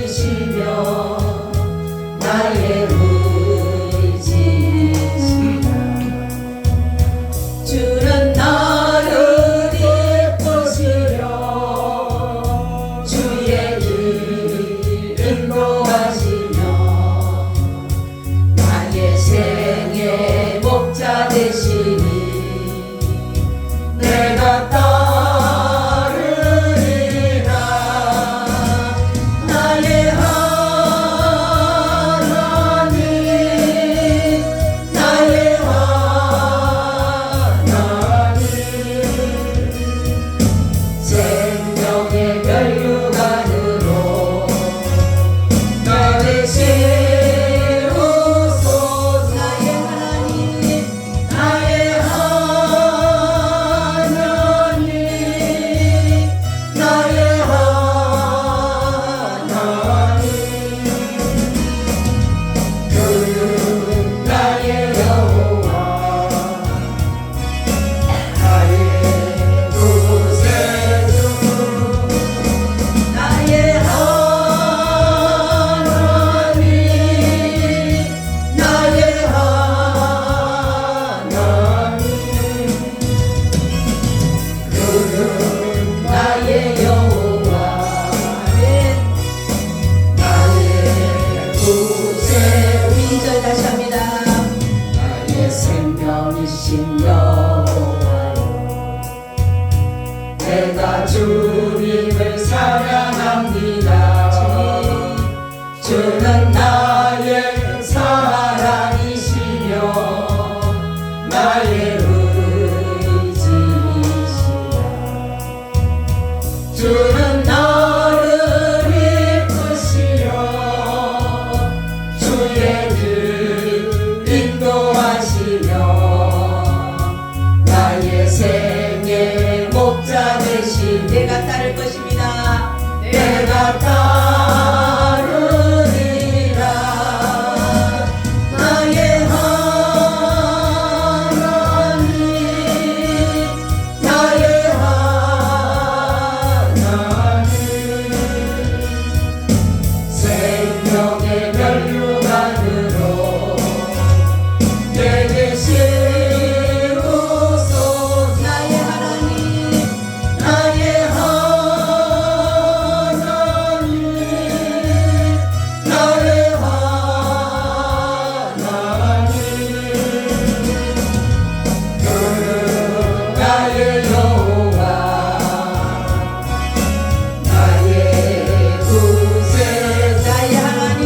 주시며 나의 의지시다. 주는 나를 이끄시려 주의 길 인도하시며 나의 생의 목자 되시니 내가 따르리라. 나의 하나님 나의 하나님 생명의 면류관으로 나를 세우소서. 나의 하나님 나의 하나님 나의 하나님 그는 나의 여호와 나의 구세주 나의 하나님 나의 하나님 그는 나의 여호와 나의 구세주. 2절 다시 합니다. 나의 생명이신 여호와여 내가 주님을 사랑합니다. 주는 나의 사랑이시며 나의 의지시다. 주는 나를 이끄시려 주의 길 인도하시며 나의 생의 목자 되시. 내가 따를 것입니다. 내가 따르리라. 나의 하나님 나의 하나님 생명의 면류관으로 내게 세우소서. 나의 하나님 나의 하나님 나의 하나님 그는 나의 여호와 나의 구세주. 나의 하나님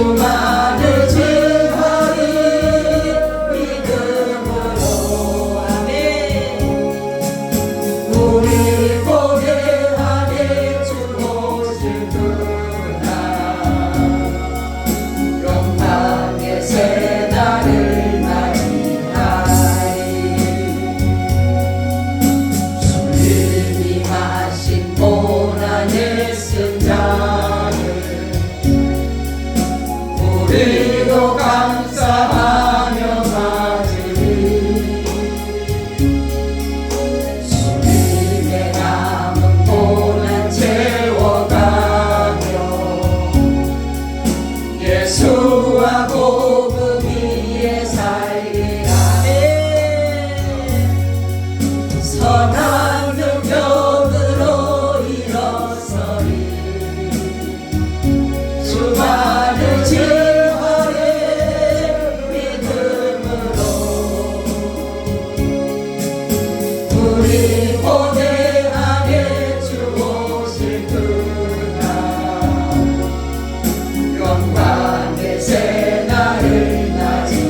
주만을 증거리 믿음으로 아멘. 우리 고대하네 주 오실 그날 영광의 새날을 맞이하리. 주님이 하신 고난의 승자를 우리도 감사하며 맞으리. 주님의 남은 고난 채워가며 예수와 복음 위에 살리라. 선한 능력으로 일어서리. 주만을 증거해 믿음으로 우리 고대 안에 주 오실 그날 영광의 새날을 맞이하리.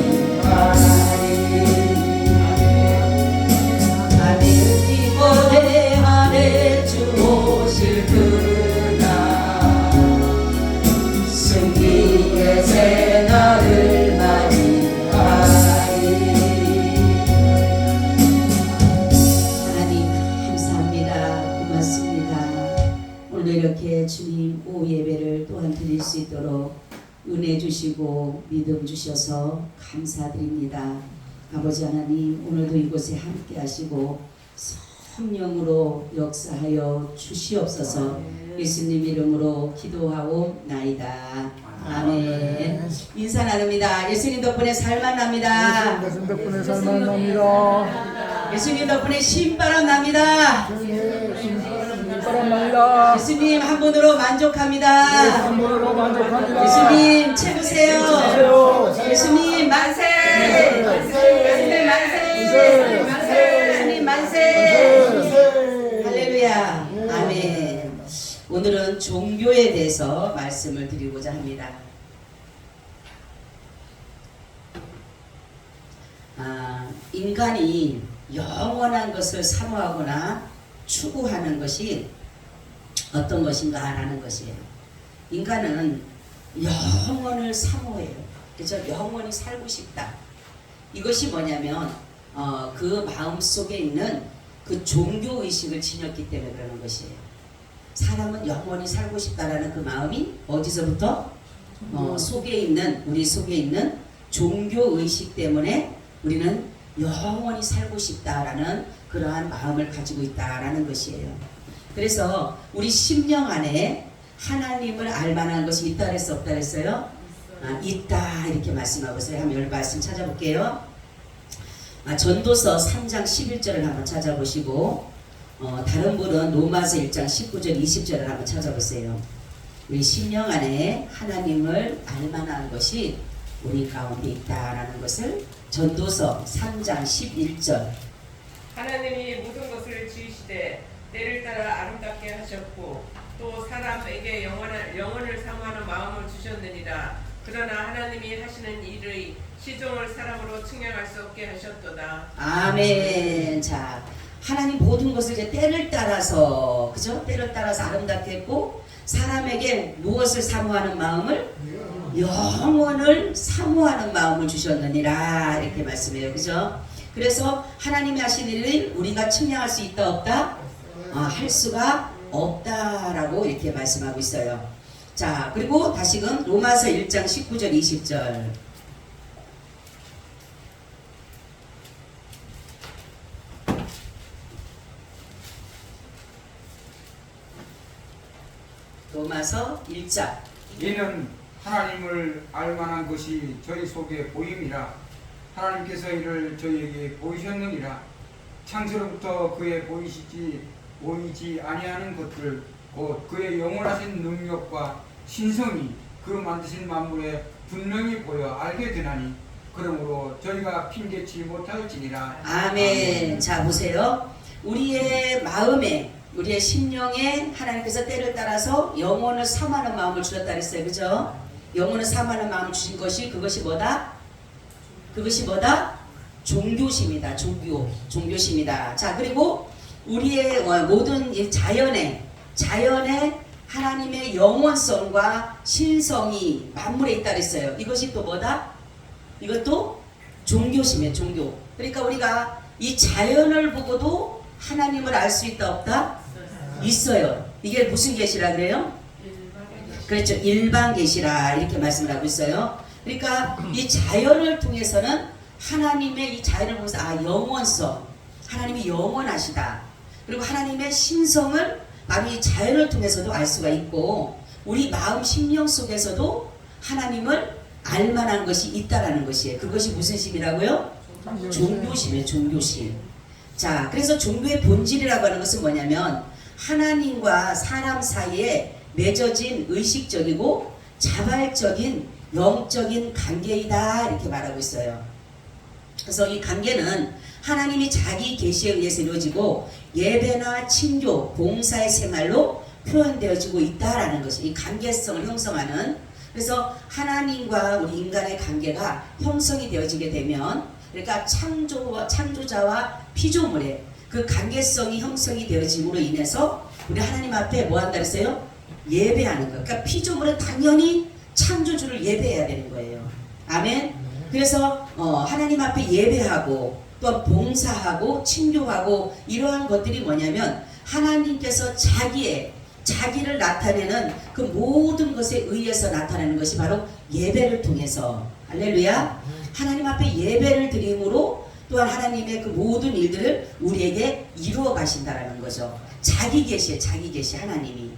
아멘. 이 고대 안에 주 오실 그날 승리의 새날을 맞이하리. 하나님 감사합니다. 고맙습니다. 오늘 이렇게 주님 오후 예배를 또한 드릴 수 있도록 은혜 주시고 믿음 주셔서 감사드립니다. 아버지 하나님, 오늘도 이곳에 함께 하시고 성령으로 역사하여 주시옵소서. 예수님 이름으로 기도하고 나이다. 아멘. 인사 나눕니다. 예수님 덕분에 살만 납니다. 예수님 덕분에 살만 납니다. 예수님 덕분에 신바람 납니다. 바람 납니다. 예수님 한 분으로 만족합니다. 한 번으로 만족합니다. 예수님 최고세요. 최고세요. 예수님 만세. 예수님 만세. 예수님 만세. 할렐루야. 아멘. 오늘은 종교에 대해서 말씀을 드리고자 합니다. 인간이 영원한 것을 사모하거나 추구하는 것이 어떤 것인가 라는 것이에요. 인간은 영원을 사모해요. 그래서 영원히 살고 싶다. 이것이 뭐냐면 그 마음 속에 있는 그 종교 의식을 지녔기 때문에 그러는 것이에요. 사람은 영원히 살고 싶다라는 그 마음이 어디서부터? 속에 있는, 우리 속에 있는 종교 의식 때문에 우리는 영원히 살고 싶다라는 그러한 마음을 가지고 있다라는 것이에요. 그래서 우리 심령 안에 하나님을 알만한 것이 있다 그랬어, 없다 그랬어요? 있다 이렇게 말씀하고 있어요. 한번 여기 말씀 찾아볼게요. 전도서 3장 11절을 한번 찾아보시고 다른 분은 로마서 1장 19절 20절을 한번 찾아보세요. 우리 심령 안에 하나님을 알만한 것이 우리 가운데 있다라는 것을 전도서 3장 11절. 하나님이 모든 것을 지으시되 때를 따라 아름답게 하셨고 또 사람에게 영혼을 사모하는 마음을 주셨느니라. 그러나 하나님이 하시는 일의 시종을 사람으로 측량할 수 없게 하셨도다. 아멘. 자, 하나님 모든 것을 이제 때를 따라서, 그죠? 때를 따라서 아름답게 했고, 사람에게 무엇을 사모하는 마음을? 영혼을 사모하는 마음을 주셨느니라. 이렇게 말씀해요. 그죠? 그래서 하나님이 하신 일을 우리가 측량할 수 있다, 없다? 할 수가 없다라고 이렇게 말씀하고 있어요. 자, 그리고 다시금 로마서 1장 19절 20절. 로마서 1장. 이는 하나님을 알만한 것이 저희 속에 보임이라. 하나님께서 이를 저희에게 보이셨느니라. 창세로부터 그의 보이지 아니하는 것들 곧 그의 영원하신 능력과 신성이 그 만드신 만물에 분명히 보여 알게 되나니 그러므로 저희가 핑계치 못할지니라. 아멘. 자, 보세요. 우리의 마음에, 우리의 심령에 하나님께서 때를 따라서 영혼을 사모하는 마음을 주셨다 그랬어요. 그죠? 영혼을 사모하는 마음을 주신 것이 그것이 뭐다? 그것이 뭐다? 종교심이다. 종교심이다. 자, 그리고 우리의 모든 이 자연에 하나님의 영원성과 신성이 만물에 있다 그랬어요. 이것이 또 뭐다? 이것도 종교심이에요. 종교. 그러니까 우리가 이 자연을 보고도 하나님을 알 수 있다 없다? 있어요. 이게 무슨 계시라 그래요? 그렇죠. 일반 계시라 이렇게 말씀을 하고 있어요. 그러니까 이 자연을 통해서는 하나님의 이 자연을 보면서 영원성, 하나님이 영원하시다. 그리고 하나님의 신성을 바로 이 자연을 통해서도 알 수가 있고, 우리 마음 심령 속에서도 하나님을 알만한 것이 있다라는 것이에요. 그것이 무슨 심이라고요? 종교심이에요. 종교심. 자, 그래서 종교의 본질이라고 하는 것은 뭐냐면 하나님과 사람 사이에 맺어진 의식적이고 자발적인 영적인 관계이다 이렇게 말하고 있어요. 그래서 이 관계는 하나님이 자기 계시에 의해서 이루어지고 예배나 친교, 봉사의 생활로 표현되어지고 있다라는 것이 이 관계성을 형성하는. 그래서 하나님과 우리 인간의 관계가 형성이 되어지게 되면, 그러니까 창조자와 피조물의 그 관계성이 형성이 되어짐으로 인해서 우리 하나님 앞에 뭐 한다 그랬어요? 예배하는 거예요. 그러니까 피조물은 당연히 창조주를 예배해야 되는 거예요. 아멘. 그래서 하나님 앞에 예배하고 또 봉사하고 친교하고 이러한 것들이 뭐냐면 하나님께서 자기를 나타내는 그 모든 것에 의해서 나타내는 것이 바로 예배를 통해서, 할렐루야, 하나님 앞에 예배를 드림으로 또한 하나님의 그 모든 일들을 우리에게 이루어 가신다라는 거죠. 자기 계시 하나님이.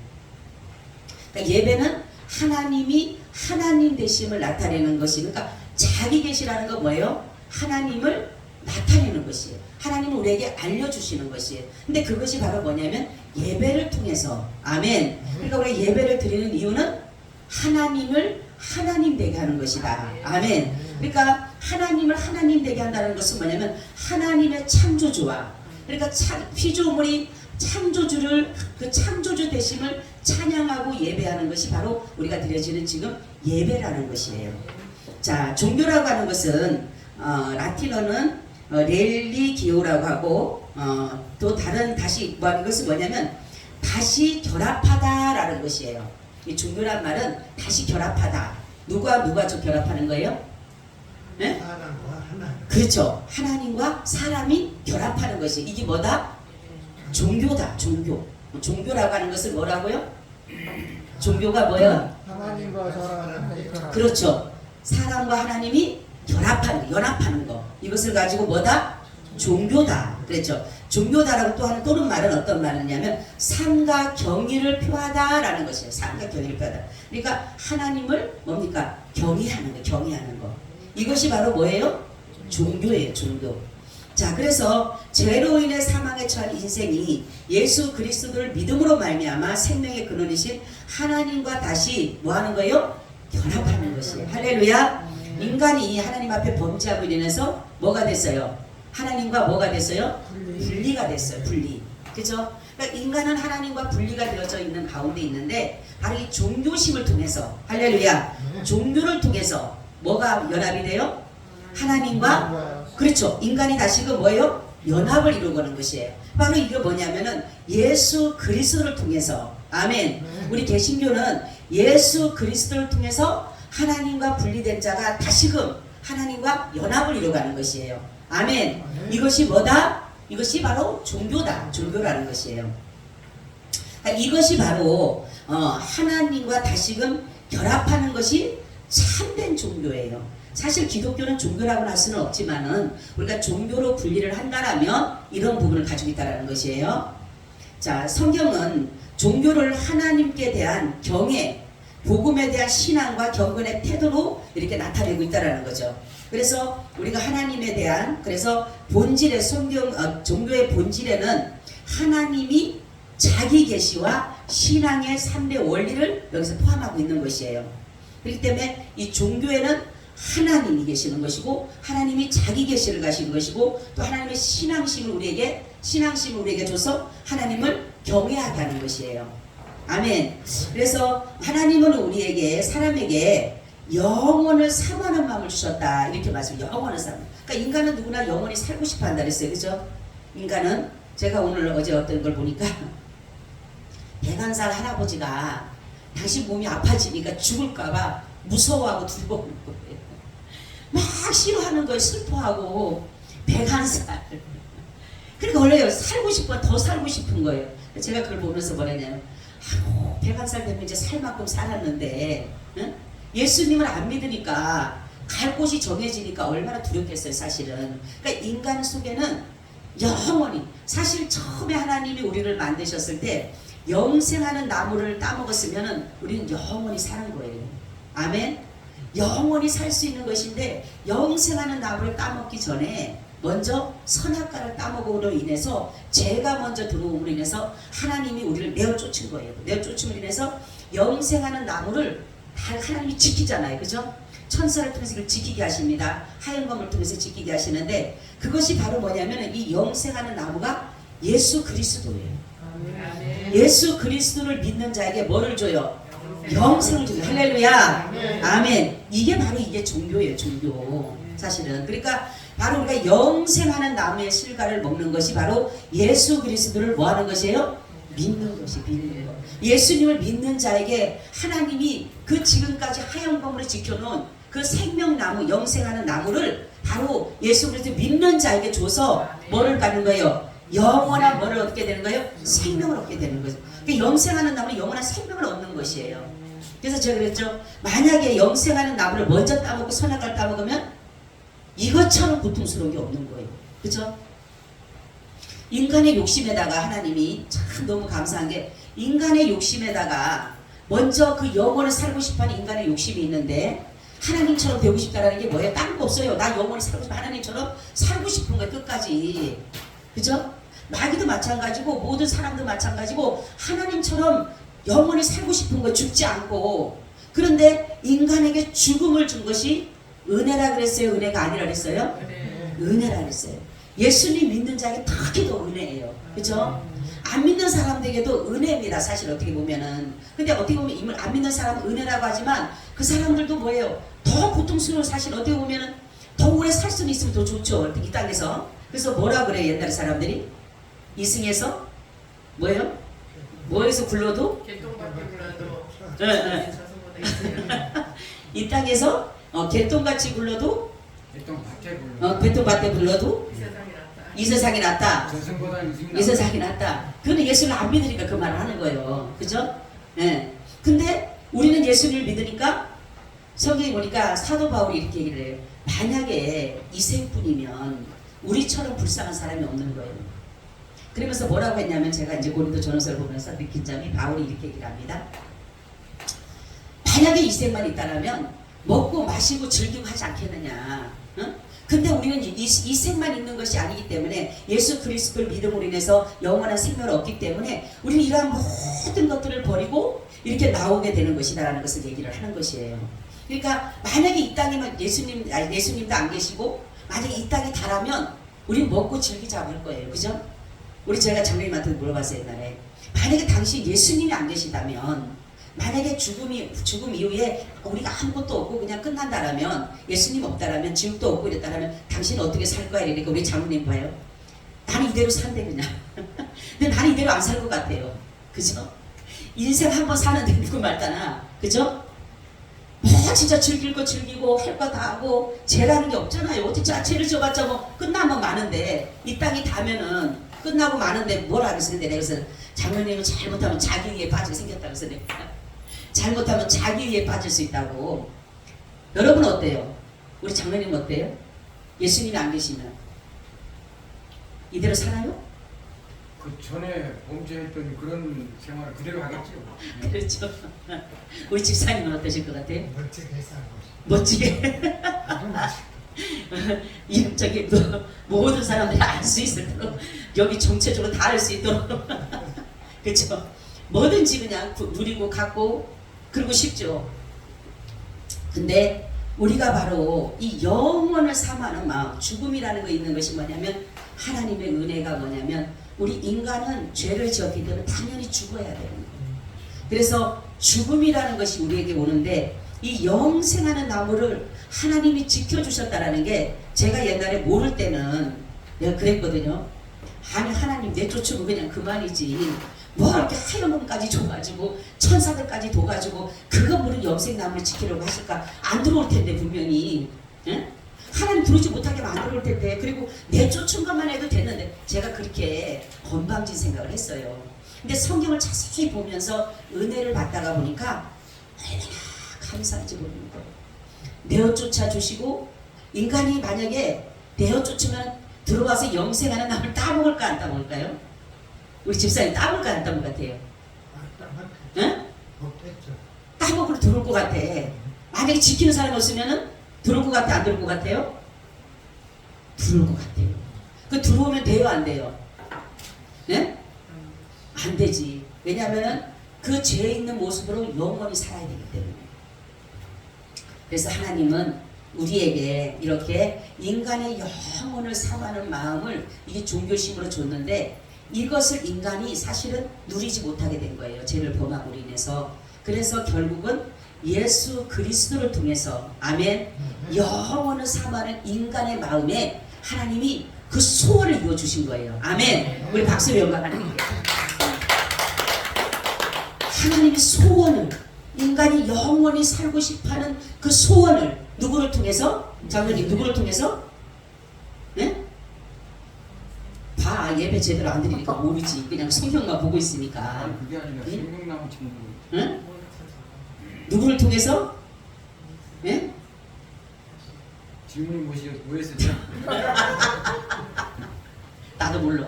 그러니까 예배는 하나님이 하나님 되심을 나타내는 것이, 그러니까 자기 계시라는 건 뭐예요? 하나님을 나타내는 것이에요. 하나님을 우리에게 알려주시는 것이에요. 근데 그것이 바로 뭐냐면 예배를 통해서. 아멘. 그러니까 우리가 예배를 드리는 이유는 하나님을 하나님 되게 하는 것이다. 아멘. 그러니까 하나님을 하나님 되게 한다는 것은 뭐냐면 하나님의 창조주와, 그러니까 피조물이 창조주를, 그 창조주 되심을 찬양하고 예배하는 것이 바로 우리가 드려지는 지금 예배라는 것이에요. 자, 종교라고 하는 것은 라틴어는 렐리기오라고 하고 또 다른 다시 이것은 뭐냐면 다시 결합하다라는 것이에요. 이 종교란 말은 다시 결합하다. 누가 좀 결합하는 거예요? 네? 하나님과 하나님. 그렇죠. 하나님과 사람이 결합하는 것이, 이게 뭐다? 종교다. 종교라고 하는 것은 뭐라고요? 종교가 뭐예요? 하나님과 사람의 결합. 그렇죠. 사람과 하나님이 연합하는 거. 이것을 가지고 뭐다? 종교다. 그랬죠. 종교다라고 또는 말은 어떤 말이냐면 삶과 경의를 표하다라는 것이에요. 삶과 경의를 표하다. 그러니까 하나님을 뭡니까? 경외하는 거. 이것이 바로 뭐예요? 종교예요. 종교. 자, 그래서 죄로 인해 사망에 처한 인생이 예수 그리스도를 믿음으로 말미암아 생명의 근원이신 하나님과 다시 뭐 하는 거예요? 결합하는 것이에요. 할렐루야. 인간이 하나님 앞에 범죄함으로 인해서 뭐가 됐어요? 하나님과 뭐가 됐어요? 분리가 됐어요. 분리. 그죠? 그러니까 인간은 하나님과 분리가 되어져 있는 가운데 있는데 바로 이 종교심을 통해서, 할렐루야, 종교를 통해서 뭐가 연합이 돼요? 하나님과, 그렇죠. 인간이 다시금 뭐예요? 연합을 이루고는 것이에요. 바로 이게 뭐냐면은 예수 그리스도를 통해서. 아멘. 우리 개신교는 예수 그리스도를 통해서 하나님과 분리된 자가 다시금 하나님과 연합을 이루어가는 것이에요. 아멘. 이것이 뭐다? 이것이 바로 종교라는 것이에요. 이것이 바로 하나님과 다시금 결합하는 것이 참된 종교예요. 사실 기독교는 종교라고 할 수는 없지만은 우리가 종교로 분리를 한다라면 이런 부분을 가지고 있다는 것이에요. 자, 성경은 종교를 하나님께 대한 경외, 복음에 대한 신앙과 경건의 태도로 이렇게 나타내고 있다는 거죠. 그래서 우리가 하나님에 대한, 그래서 본질의 종교의 본질에는 하나님이 자기 계시와 신앙의 3대 원리를 여기서 포함하고 있는 것이에요. 그렇기 때문에 이 종교에는 하나님이 계시는 것이고 하나님이 자기 계시를 가시는 것이고 또 하나님의 신앙심을 우리에게 줘서 하나님을 경외하게 하는 것이에요. 아멘. 그래서 하나님은 우리에게, 사람에게 영원을 사모하는 마음을 주셨다. 이렇게 말씀. 영원을 사모. 그러니까 인간은 누구나 영원히 살고 싶어 한다 그랬어요. 그죠? 인간은 제가 오늘 어제 어떤 걸 보니까 101살 할아버지가 당신 몸이 아파지니까 죽을까봐 무서워하고 두려워하는 거예요. 막 싫어하는 거예요. 슬퍼하고 101살. 그러니까 원래 살고 싶어 더 살고 싶은 거예요. 제가 그걸 보면서 뭐냐면 101살 되면 이제 살 만큼 살았는데 응? 예수님을 안 믿으니까 갈 곳이 정해지니까 얼마나 두렵겠어요 사실은. 그러니까 인간 속에는 영원히 사실 처음에 하나님이 우리를 만드셨을 때 영생하는 나무를 따먹었으면 우리는 영원히 사는 거예요. 아멘. 영원히 살 수 있는 것인데 영생하는 나무를 따먹기 전에 먼저 선악과를 따먹음으로 인해서 죄가 먼저 들어옴으로 인해서 하나님이 우리를 내어 쫓은 거예요. 내어 쫓음으로 인해서 영생하는 나무를 다 하나님이 지키잖아요. 그죠? 천사를 통해서 이걸 지키게 하십니다. 하얀 검을 통해서 지키게 하시는데 그것이 바로 뭐냐면 이 영생하는 나무가 예수 그리스도예요. 아멘. 예수 그리스도를 믿는 자에게 뭐를 줘요? 영생을 줘요. 할렐루야. 아멘. 이게 바로 이게 종교예요. 종교. 사실은. 그러니까 바로 우리가 영생하는 나무의 실과를 먹는 것이 바로 예수 그리스도를 뭐 하는 것이에요? 믿는 것이 믿는 것. 예수님을 믿는 자에게 하나님이 그 지금까지 하얀 검으로 지켜놓은 그 생명나무, 영생하는 나무를 바로 예수 그리스도 믿는 자에게 줘서 뭐를 받는 거예요? 영원한 뭐를 얻게 되는 거예요? 생명을 얻게 되는 거죠. 그러니까 영생하는 나무는 영원한 생명을 얻는 것이에요. 그래서 제가 그랬죠. 만약에 영생하는 나무를 먼저 따먹고 선악과를 따먹으면 이것처럼 고통스러운 게 없는 거예요. 그렇죠? 인간의 욕심에다가 하나님이 참 너무 감사한 게 인간의 욕심에다가 먼저 그 영원을 살고 싶어하는 인간의 욕심이 있는데 하나님처럼 되고 싶다라는 게 뭐예요? 다른 거 없어요. 나 영원히 살고 싶어. 하나님처럼 살고 싶은 거예요. 끝까지. 그죠? 마귀도 마찬가지고 모든 사람도 마찬가지고 하나님처럼 영원히 살고 싶은 거 죽지 않고 그런데 인간에게 죽음을 준 것이 은혜라 그랬어요? 은혜가 아니라 그랬어요? 은혜라 그랬어요. 예수님 믿는 자에게 특히 더 은혜예요. 그죠? 안 믿는 사람들에게도 은혜입니다. 사실 어떻게 보면은. 근데 어떻게 보면 이걸 안 믿는 사람은 은혜라고 하지만 그 사람들도 뭐예요? 더 고통스러운 사실 어떻게 보면은 더 오래 살 수는 있으면 더 좋죠. 이 땅에서. 그래서 뭐라 그래요? 옛날 사람들이? 이승에서? 뭐예요? 뭐에서 굴러도? 개똥밖에 굴러도 네. 저승보다 있어요. 이 땅에서 개똥같이 굴러도 밭에 불러. 개똥밭에 굴러도 이 세상이 낫다. 이 세상이 낫다. 저승보다 이 세상이 낫다. 그거는 예수를 안 믿으니까 그 말을 하는 거예요. 그죠? 예. 근데 우리는 예수를 믿으니까 성경에 보니까 사도 바울이 이렇게 얘기를 해요. 만약에 이생뿐이면 우리처럼 불쌍한 사람이 없는 거예요. 그러면서 뭐라고 했냐면 제가 이제 고린도 전후서를 보면서 느낀 점이 바울이 이렇게 얘기를 합니다. 만약에 이생만 있다라면 먹고 마시고 즐기고 하지 않겠느냐. 응? 근데 우리는 이생만 있는 것이 아니기 때문에 예수 그리스도를 믿음으로 인해서 영원한 생명을 얻기 때문에 우리는 이러한 모든 것들을 버리고 이렇게 나오게 되는 것이다라는 것을 얘기를 하는 것이에요. 그러니까 만약에 이 땅에만 예수님도 안 계시고 만약에 이 땅에 달하면 우리는 먹고 즐기자고 할 거예요. 그죠? 우리 제가 장로님한테 물어봤어요. 옛날에. 만약에 당신 예수님이 안 계시다면 만약에 죽음 이후에 우리가 아무것도 없고 그냥 끝난다라면 예수님 없다라면 지옥도 없고 이랬다라면 당신은 어떻게 살 거야? 이러니까 우리 장로님 봐요. 나는 이대로 산대 그냥. 근데 나는 이대로 안 살 것 같아요. 그죠? 인생 한번 사는데 누구 말다나. 그죠? 뭐 진짜 즐길 거 즐기고 할 거 다 하고 죄라는 게 없잖아요. 어떻게 죄를 져봤자 뭐 끝나면 많은데 이 땅이 다면은 끝나고 마는데 뭘 하겠어요? 내가 그래서 장로님은 잘못하면 자기의에 빠지게 생겼다고 해서 내가 잘못하면 자기의에 빠질 수 있다고. 여러분 어때요? 우리 장로님 어때요? 예수님이 안 계시면 이대로 살아요? 그 전에 범죄했던 그런 생활을 그대로 하겠죠. 그렇죠. 우리 집사님은 어떠실 것 같아요? 멋지게 살고 멋지게 아주 멋지게. 저기 모든 사람들이 알 수 있도록 여기 전체적으로 다 알 수 있도록 그렇죠. 뭐든지 그냥 누리고 갖고 그러고 싶죠. 근데 우리가 바로 이 영원을 사모하는 마음, 죽음이라는 거 있는 것이 뭐냐면 하나님의 은혜가 뭐냐면 우리 인간은 죄를 지었기 때문에 당연히 죽어야 되는 거예요. 그래서 죽음이라는 것이 우리에게 오는데 이 영생하는 나무를 하나님이 지켜주셨다라는 게 제가 옛날에 모를 때는 내가 그랬거든요. 아니 하나님 내쫓으면 그냥 그만이지 뭐 이렇게 하염원까지 줘가지고 천사들까지 둬가지고 그거 모르는 영생나무를 지키려고 하실까? 안 들어올 텐데 분명히 응? 하나님 부르지 못하게 하면 안 들어올 텐데 그리고 내쫓은 것만 해도 됐는데 제가 그렇게 건방진 생각을 했어요. 근데 성경을 자세히 보면서 은혜를 받다가 보니까 얼마나 감사한지 모르는 거예요. 내어쫓아 주시고 인간이 만약에 내어쫓으면 들어가서 영생하는 나무를 따먹을까 안 따먹을까요? 우리 집사님 따먹을까 안 따먹을 것 같아요? 응? 못했죠. 따먹으러 들어올 것 같아. 만약에 지키는 사람이 없으면은 들어올 것 같아 안 들어올 것 같아요? 들어올 것 같아요. 그 들어오면 돼요 안 돼요? 네? 안 되지. 왜냐하면 그 죄 있는 모습으로 영원히 살아야 되기 때문에. 그래서 하나님은 우리에게 이렇게 인간의 영혼을 사모하는 마음을 이게 종교심으로 줬는데 이것을 인간이 사실은 누리지 못하게 된 거예요. 죄를 범함으로 인해서. 그래서 결국은 예수 그리스도를 통해서 아멘 영혼을 사모하는 인간의 마음에 하나님이 그 소원을 이루어 주신 거예요. 아멘. 우리 박수로 영광하는 거예요. 하나님이 소원을 인간이 영원히 살고 싶어하는 그 소원을 누구를 통해서? 장로님 누구를 통해서? 네? 봐 예배 제대로 안 드리니까 모르지. 그냥 성경만 보고 있으니까. 아니 그게 아니라 응? 생명나무 친구. 응? 누구를 통해서? 예? 질문이 뭐였었죠? 나도 몰라.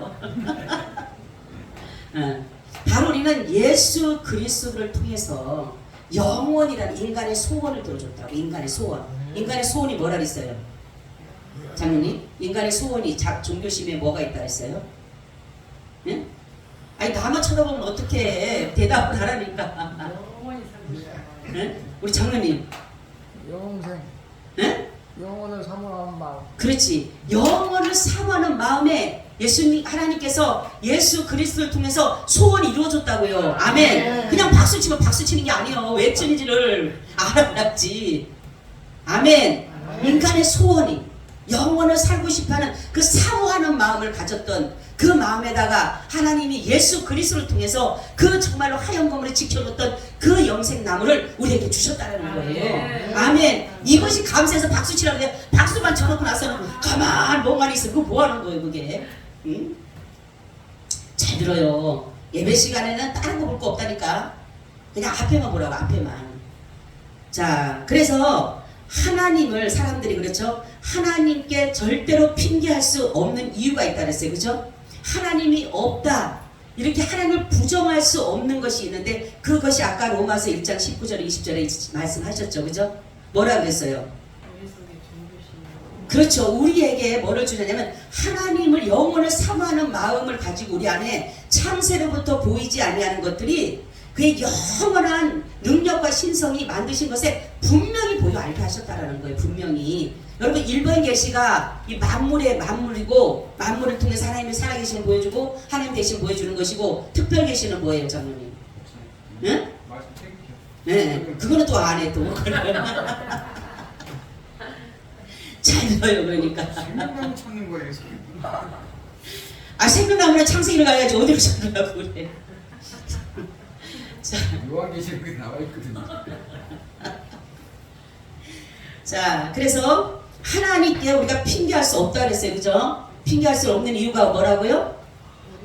바로 우리는 예수 그리스도를 통해서 영원이라는 인간의 소원을 들어줬다고. 인간의 소원. 인간의 소원이 뭐라 그랬어요? 장로님? 인간의 소원이 종교심에 뭐가 있다 했어요? 예? 아니 나만 쳐다보면 어떻게 대답을 하라니까. 영원히 살고 싶어요. 예? 우리 장로님. 영생. 예? 영혼을 사모하는 마음. 그렇지. 영원을 사모하는 마음에 예수님 하나님께서 예수 그리스도를 통해서 소원이 이루어졌다고요. 아멘. 그냥 박수 치면 박수 치는 게 아니에요. 왜 치는지를 알아야지. 아멘. 인간의 소원이 영원을 살고 싶어하는 그 사모하는 마음을 가졌던 그 마음에다가 하나님이 예수 그리스도를 통해서 그 정말로 하얀 검으로 지켜줬던 그 영생 나무를 우리에게 주셨다는 거예요. 아멘. 이것이 감사해서 박수 치라고 해. 박수만 쳐놓고 나서는 가만 멍하니 있어. 그거 뭐 하는 거예요 그게? 응? 잘 들어요. 예배 시간에는 다른 거 볼 거 없다니까. 그냥 앞에만 보라고 앞에만. 자 그래서 하나님을 사람들이 그렇죠. 하나님께 절대로 핑계할 수 없는 이유가 있다 그랬어요. 그죠? 하나님이 없다. 이렇게 하나님을 부정할 수 없는 것이 있는데 그것이 아까 로마서 1장 19절에 20절에 말씀하셨죠. 그죠? 뭐라 그랬어요? 그렇죠. 우리에게 뭐를 주냐면 하나님을 영혼을 사모하는 마음을 가지고 우리 안에 창세로부터 보이지 아니하는 것들이 그의 영원한 능력과 신성이 만드신 것에 분명히 보여 알게 하셨다라는 거예요. 분명히. 여러분 1번 계시가 이 만물의 만물이고 만물을 통해서 하나님의 살아계심을 보여주고 하나님 대신 보여주는 것이고 특별 계시는 뭐예요 장로님? 응? 말씀 챙기죠. 네. 그거는 또 안 해 또. 잘 들어요 그러니까. 생명나무 찾는 거예요. 아 생명나무는 창세기를 가야지 어디로 찾으려고 그래. 자, 요한계시록에 나와 있거든요. 자, 그래서 하나님께 우리가 핑계할 수 없다 그랬어요. 그죠? 핑계할 수 없는 이유가 뭐라고요?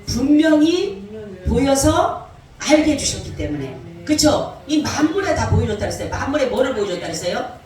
분명히 보여서 알게 해주셨기 때문에. 그쵸? 이 만물에 다 보여줬다 그랬어요. 만물에 뭐를 보여줬다 그랬어요?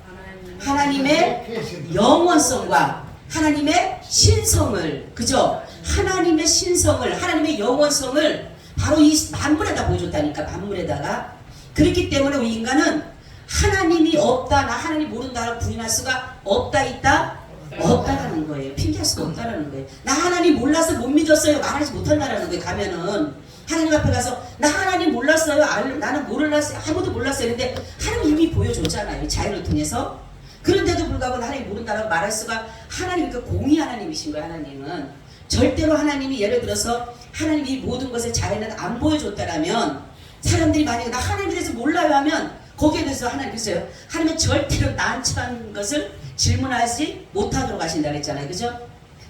하나님의 영원성과 하나님의 신성을. 그죠? 하나님의 신성을, 하나님의 영원성을 바로 이 만물에다 보여줬다니까. 만물에다가. 그렇기 때문에 우리 인간은 하나님이 없다, 나 하나님 모른다라고 부인할 수가 없다, 있다? 없다라는 거예요. 핑계할 수가 없다라는 거예요. 나 하나님 몰라서 못 믿었어요. 말하지 못한다라는 거예요. 가면은 하나님 앞에 가서 나 하나님 몰랐어요. 나는 몰랐어요. 아무도 몰랐어요. 근데 하나님 이미 보여줬잖아요. 자유를 통해서. 그런데도 불구하고 하나님 모른다라고 말할 수가 하나님 그 공의 하나님이신 거예요. 하나님은 절대로 하나님이 예를 들어서 하나님이 모든 것을 자연을 안 보여줬다라면 사람들이 만약에 나 하나님에 대해서 몰라요 하면 거기에 대해서 하나님께서요. 하나님은 절대로 난처한 것을 질문하지 못하도록 하신다 그랬잖아요. 그죠?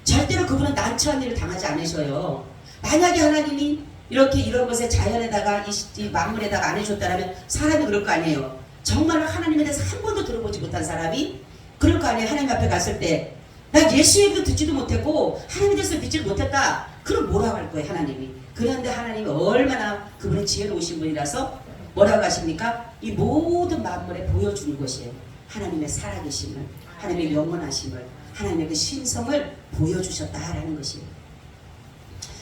절대로 그분은 난처한 일을 당하지 않으셔요. 만약에 하나님이 이렇게 이런 것에 자연에다가 이 만물에다가 안 해줬다면 사람이 그럴 거 아니에요. 정말 하나님에 대해서 한 번도 들어보지 못한 사람이 그럴 거 아니에요. 하나님 앞에 갔을 때 나 예수 얘기도 듣지도 못했고 하나님에 대해서 믿지를 못했다. 그럼 뭐라고 할 거예요 하나님이. 그런데 하나님이 얼마나 그분이 지혜로우신 분이라서 뭐라고 하십니까? 이 모든 만물에 보여주는 것이에요. 하나님의 살아계심을, 하나님의 영원하심을, 하나님의 그 신성을 보여주셨다라는 것이에요.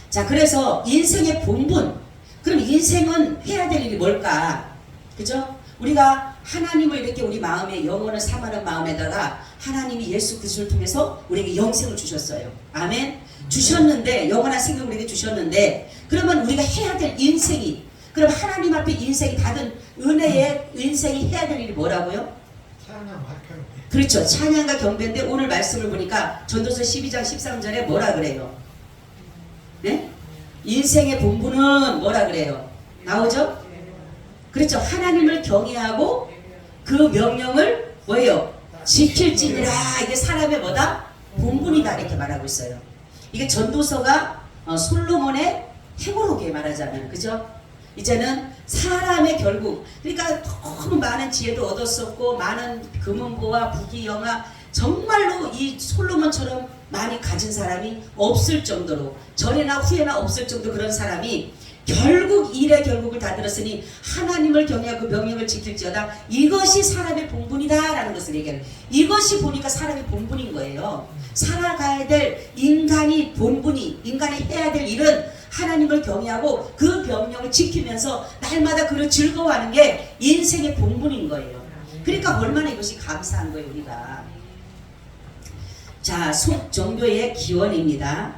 자, 그래서 인생의 본분. 그럼 인생은 해야 될 일이 뭘까? 그죠? 우리가 하나님을 이렇게 우리 마음에 영혼을 삼하는 마음에다가 하나님이 예수 그리스도를 통해서 우리에게 영생을 주셨어요. 아멘. 주셨는데 영원한 생명을 우리에게 주셨는데 그러면 우리가 해야 될 인생이 그럼 하나님 앞에 인생이 받은 은혜의 인생이 해야 될 일이 뭐라고요? 찬양 박형. 그렇죠. 찬양과 경배인데 오늘 말씀을 보니까 전도서 12장 13절에 뭐라 그래요? 네? 인생의 본분은 뭐라 그래요? 나오죠? 그렇죠. 하나님을 경외하고 그 명령을 뭐예요? 지킬지니라. 이게 사람의 뭐다? 본분이다 이렇게 말하고 있어요. 이게 전도서가 솔로몬의 행오록에 말하자면 그죠? 이제는 사람의 결국 그러니까 너무 많은 지혜도 얻었었고 많은 금은보와 부귀영화 정말로 이 솔로몬처럼 많이 가진 사람이 없을 정도로 전에나 후에나 없을 정도 그런 사람이 결국 일의 결국을 다 들었으니 하나님을 경외하고 명령을 지킬지어다. 이것이 사람의 본분이다 라는 것을 얘기하는 이것이 보니까 사람의 본분인 거예요. 살아가야 될 인간이 본분이 인간이 해야 될 일은 하나님을 경외하고 그 명령을 지키면서 날마다 그를 즐거워하는 게 인생의 본분인 거예요. 그러니까 얼마나 이것이 감사한 거예요 우리가. 자, 종교의 기원입니다.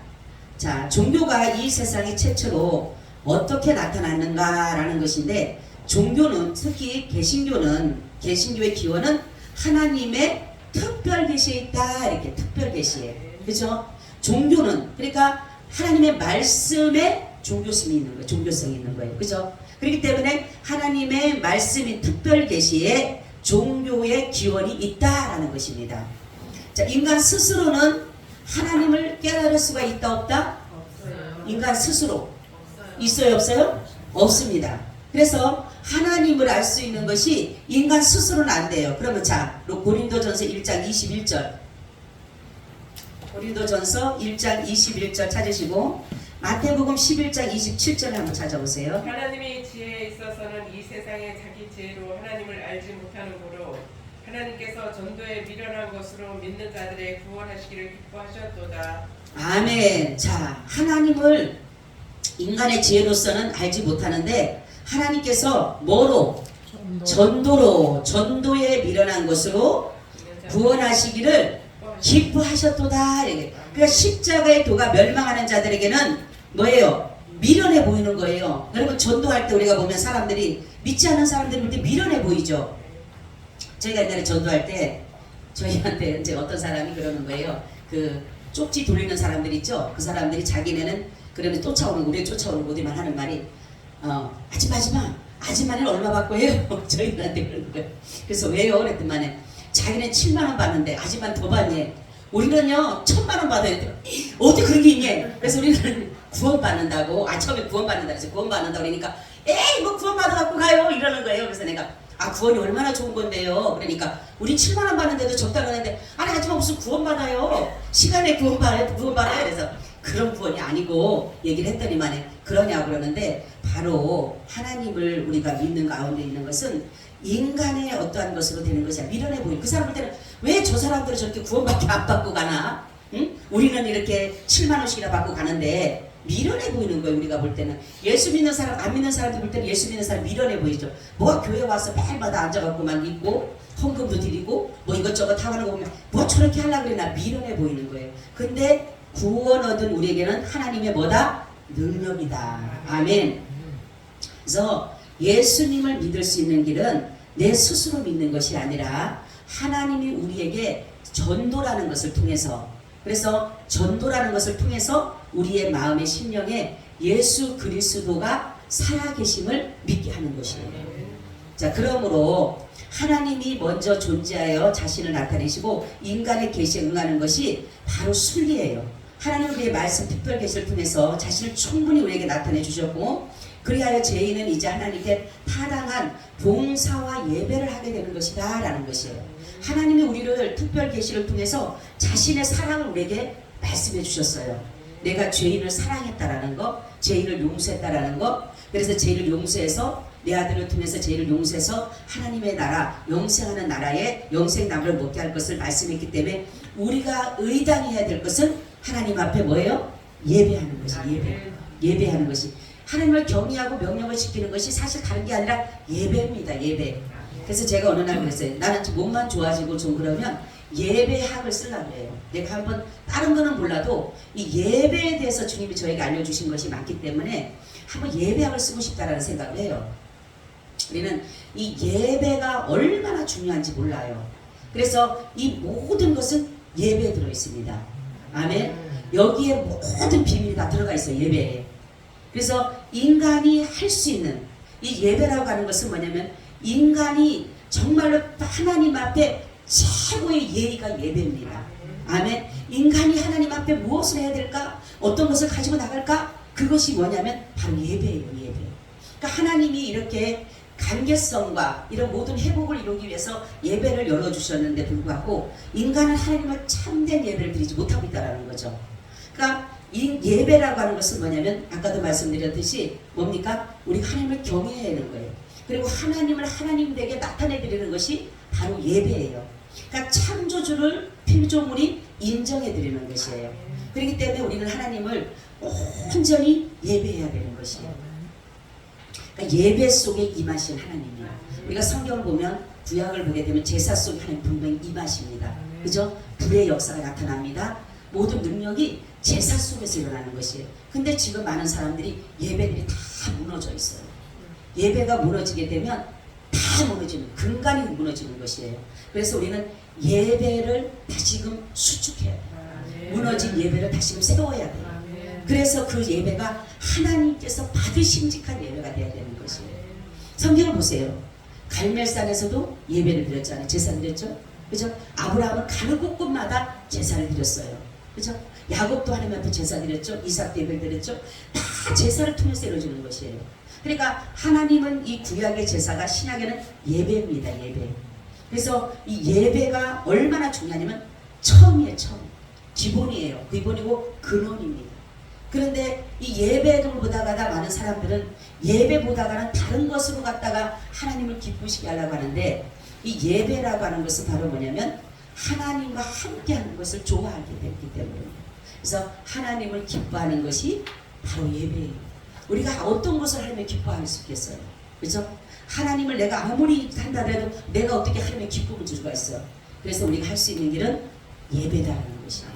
자, 종교가 이 세상에 최초로 어떻게 나타났는가라는 것인데 종교는 특히 개신교의 기원은 하나님의 특별 계시에 있다 이렇게 특별 계시에 그렇죠? 종교는 그러니까 하나님의 말씀에 종교성이 있는 거예요. 종교성이 있는 거예요. 그죠? 그렇기 때문에 하나님의 말씀인 특별 계시에 종교의 기원이 있다라는 것입니다. 자, 인간 스스로는 하나님을 깨달을 수가 있다 없다? 없어요. 인간 스스로 있어요 없어요? 없습니다. 그래서 하나님을 알 수 있는 것이 인간 스스로는 안 돼요. 그러면 자, 고린도전서 1장 21절 고린도전서 1장 21절 찾으시고 마태복음 11장 27절을 한번 찾아보세요. 하나님의 지혜에 있어서는 이 세상의 자기 지혜로 하나님을 알지 못하는 고로 하나님께서 전도에 미련한 것으로 믿는 자들의 구원하시기를 기뻐하셨도다. 아멘. 자, 하나님을 인간의 지혜로서는 알지 못하는데 하나님께서 뭐로? 전도에 미련한 것으로 구원하시기를 기뻐하셨도다. 그러니까 십자가의 도가 멸망하는 자들에게는 뭐예요? 미련해 보이는 거예요. 여러분 전도할 때 우리가 보면 사람들이 믿지 않는 사람들이 볼 때 미련해 보이죠. 저희가 옛날에 전도할 때 저희한테 이제 어떤 사람이 그러는 거예요. 그 쪽지 돌리는 사람들 있죠. 그 사람들이 자기네는 그러면 쫓아오는 우리 쫓아오는 거기만 하는 말이 아줌마는 얼마 받고 해요? 저희한테 그러는 거예요. 그래서 왜요? 그랬더니 자기는 7만 원 받는데 아줌마는 더 받니? 우리는요 1,000만 원 받아야 돼. 어떻게 그런 게 있니? 그래서 우리는 구원 받는다고. 처음에 구원 받는다 그래서 구원 받는다 그러니까 에이 뭐 구원 받아갖고 가요 이러는 거예요. 그래서 내가 구원이 얼마나 좋은 건데요. 그러니까 우리 7만 원 받는데도 적당하는데 아니 아줌마 무슨 구원 받아요? 시간에 구원 받아요. 그래서 그런 구원이 아니고 얘기를 했더니만 그러냐고 그러는데 바로 하나님을 우리가 믿는 가운데 있는 것은 인간의 어떠한 것으로 되는 것이 아니라 미련해 보이는 그 사람 볼 때는 왜 저 사람들은 저렇게 구원밖에 안 받고 가나? 응? 우리는 이렇게 7만 원씩이나 받고 가는데 미련해 보이는 거예요. 우리가 볼 때는 예수 믿는 사람 안 믿는 사람들 볼 때는 예수 믿는 사람 미련해 보이죠. 뭐가 교회 와서 매일마다 앉아갖고만 믿고 헌금도 드리고 뭐 이것저것 하는 거 보면 뭐 저렇게 하려고 그러나 미련해 보이는 거예요. 근데 구원 얻은 우리에게는 하나님의 뭐다? 능력이다. 아멘. 그래서 예수님을 믿을 수 있는 길은 내 스스로 믿는 것이 아니라 하나님이 우리에게 전도라는 것을 통해서 그래서 전도라는 것을 통해서 우리의 마음의 심령에 예수 그리스도가 살아계심을 믿게 하는 것이에요. 자, 그러므로 하나님이 먼저 존재하여 자신을 나타내시고 인간의 계시에 응하는 것이 바로 순리예요. 하나님은 그의 말씀 특별 계시를 통해서 자신을 충분히 우리에게 나타내 주셨고, 그리하여 죄인은 이제 하나님께 타당한 봉사와 예배를 하게 되는 것이다 라는 것이에요. 하나님이 우리를 특별 계시를 통해서 자신의 사랑을 우리에게 말씀해 주셨어요. 내가 죄인을 사랑했다라는 것, 죄인을 용서했다라는 것. 그래서 죄인을 용서해서 내 아들을 통해서 죄인을 용서해서 하나님의 나라, 영생하는 나라에 영생나무를 먹게 할 것을 말씀했기 때문에 우리가 의당해야 될 것은 하나님 앞에 뭐예요? 예배하는 것이. 예배하는 것이. 하나님을 경외하고 명령을 지키는 것이 사실 다른 게 아니라 예배입니다. 예배. 그래서 제가 어느 날 그랬어요. 나는 몸만 좋아지고 좀 그러면 예배학을 쓰려고 해요. 내가 한번 다른 거는 몰라도 이 예배에 대해서 주님이 저에게 알려주신 것이 많기 때문에 한번 예배학을 쓰고 싶다라는 생각을 해요. 우리는 이 예배가 얼마나 중요한지 몰라요. 그래서 이 모든 것은 예배에 들어 있습니다. 아멘. 여기에 모든 비밀이 다 들어가 있어요. 예배에. 그래서 인간이 할 수 있는 이 예배라고 하는 것은 뭐냐면 인간이 정말로 하나님 앞에 최고의 예의가 예배입니다. 아멘. 인간이 하나님 앞에 무엇을 해야 될까? 어떤 것을 가지고 나갈까? 그것이 뭐냐면 바로 예배예요. 예배. 그러니까 하나님이 이렇게 관계성과 이런 모든 회복을 이루기 위해서 예배를 열어주셨는데 불구하고 인간은 하나님을 참된 예배를 드리지 못하고 있다는 거죠. 그러니까 이 예배라고 하는 것은 뭐냐면 아까도 말씀드렸듯이 뭡니까? 우리가 하나님을 경외해야 하는 거예요. 그리고 하나님을 하나님에게 나타내드리는 것이 바로 예배예요. 그러니까 창조주를 피조물이 인정해드리는 것이에요. 그렇기 때문에 우리는 하나님을 온전히 예배해야 되는 것이에요. 그러니까 예배 속에 임하신 하나님이에요. 우리가 성경을 보면 구약을 보게 되면 제사 속에 하나님 분명히 임하십니다. 그죠? 불의 역사가 나타납니다. 모든 능력이 제사 속에서 일어나는 것이에요. 근데 지금 많은 사람들이 예배들이 다 무너져 있어요. 예배가 무너지게 되면 다 무너지는, 근간이 무너지는 것이에요. 그래서 우리는 예배를 다시금 수축해야 돼요. 무너진 예배를 다시금 세워야 돼요. 그래서 그 예배가 하나님께서 받으심직한 예배가 되어야 되는 것이에요. 성경을 보세요. 갈멜산에서도 예배를 드렸잖아요. 제사 드렸죠. 그죠? 아브라함은 가는 곳곳마다 제사를 드렸어요. 그죠? 야곱도 하나님 앞에 제사 드렸죠. 이삭도 예배를 드렸죠. 다 제사를 통해서 이루어지는 것이에요. 그러니까 하나님은 이 구약의 제사가 신약에는 예배입니다. 예배. 그래서 이 예배가 얼마나 중요하냐면 처음이에요. 처음. 기본이에요. 기본이고 근원입니다. 그런데 이 예배를 보다가 많은 사람들은 예배 보다가는 다른 것으로 갖다가 하나님을 기쁘시게 하려고 하는데 이 예배라고 하는 것은 바로 뭐냐면 하나님과 함께하는 것을 좋아하게 됐기 때문입니다. 그래서 하나님을 기뻐하는 것이 바로 예배예요. 우리가 어떤 것을 하나님을 기뻐할 수 있겠어요? 그렇죠? 하나님을 내가 아무리 한다 해도 내가 어떻게 하나님의 기쁨을 줄 수가 있어요? 그래서 우리가 할 수 있는 길은 예배다라는 것이에요.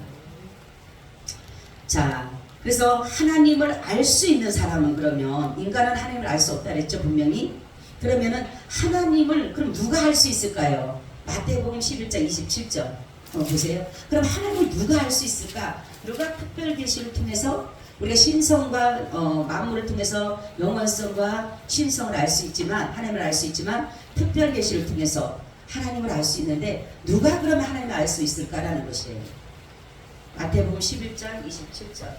자, 그래서 하나님을 알 수 있는 사람은 그러면 인간은 하나님을 알 수 없다 그랬죠 분명히. 그러면은 하나님을 그럼 누가 할 수 있을까요? 마태복음 11장 27절 보세요. 그럼 하나님을 누가 할 수 있을까? 누가 특별 계시를 통해서 우리가 신성과 만물을 통해서 영원성과 신성을 알 수 있지만 하나님을 알 수 있지만 특별 계시를 통해서 하나님을 알 수 있는데 누가 그러면 하나님을 알 수 있을까라는 것이에요. 마태복음 11장 27절.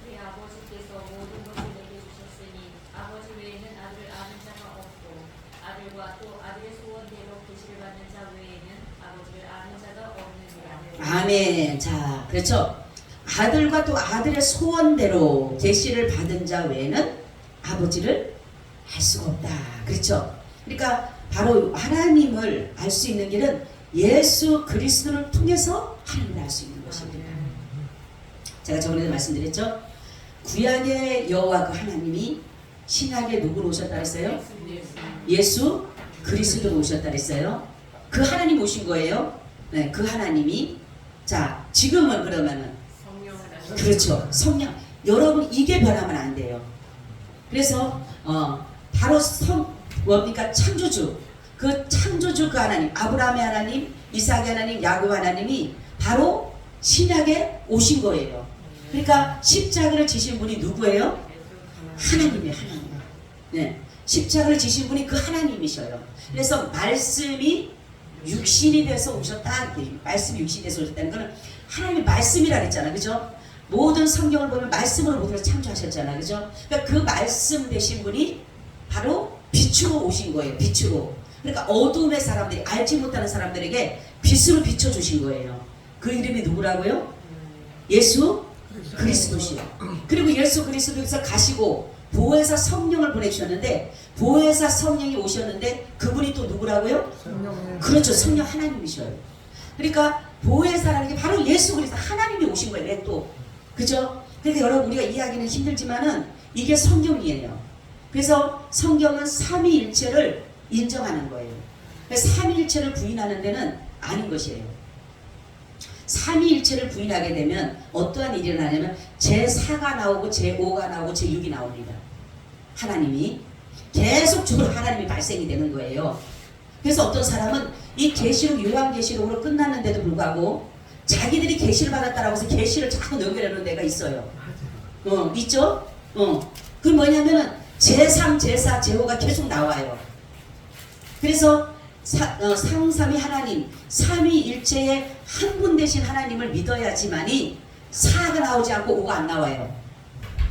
우리 아버지께서 모든 것을 내게 주셨으니 아버지 외에는 아들을 아는 자가 없고 아들과 또 아들의 소원대로 계시를 받는 자 외에는 아버지를 아는 자가 없느니라. 아멘. 자, 그렇죠. 아들과 또 아들의 소원대로 계시를 받은 자 외에는 아버지를 알 수가 없다. 그렇죠. 그러니까 바로 하나님을 알 수 있는 길은 예수 그리스도를 통해서 하나님을 알 수 있는 것입니다. 제가 저번에도 말씀드렸죠. 구약의 여호와 그 하나님이 신약에 누구로 오셨다 했어요? 예수 그리스도로 오셨다 했어요. 그 하나님 오신 거예요. 네, 그 하나님이 자 지금은 그러면은 그렇죠. 성령. 여러분 이게 변하면 안 돼요. 그래서 바로 뭡니까? 창조주. 그 창조주 그 하나님, 아브라함의 하나님, 이삭의 하나님, 야곱 하나님이 바로 신약에 오신 거예요. 그러니까 십자가를 지신 분이 누구예요? 하나님이에요. 하나님. 네. 십자가를 지신 분이 그 하나님이셔요. 그래서 말씀이 육신이 돼서 오셨다. 말씀이 육신이 돼서 오셨다는 거는 하나님의 말씀이라 그랬잖아. 그죠? 모든 성경을 보면 말씀으로 모든 것을 창조하셨잖아. 그죠? 그러니까 그 말씀 되신 분이 바로 빛으로 오신 거예요. 빛으로. 그러니까 어둠의 사람들이, 알지 못하는 사람들에게 빛으로 비춰주신 거예요. 그 이름이 누구라고요? 예수 그리스도시요. 그리고 예수 그리스도께서 가시고 보혜사 성령을 보내주셨는데, 보혜사 성령이 오셨는데 그분이 또 누구라고요? 성령님. 그렇죠. 성령 하나님이셔요. 그러니까 보혜사라는 게 바로 예수 그리스도 하나님이 오신 거예요. 왜 또? 그죠? 그러니까 여러분, 우리가 이해하기는 힘들지만은 이게 성경이에요. 그래서 성경은 삼위일체를 인정하는 거예요. 삼위일체를 부인하는 데는 아닌 것이에요. 삼위일체를 부인하게 되면 어떠한 일이 일어나냐면 제4가 나오고 제5가 나오고 제6이 나옵니다. 하나님이 계속적으로 하나님이 발생이 되는 거예요. 그래서 어떤 사람은 이 계시록, 요한계시록으로 끝났는데도 불구하고 자기들이 계시를 받았다라고 해서 계시를 자꾸 넘겨내는 데가 있어요. 있죠? 그 뭐냐면은 제3, 제4, 제5가 계속 나와요. 그래서 상삼위 하나님, 삼위일체의 한 분 되신 하나님을 믿어야지만이 4가 나오지 않고 5가 안 나와요.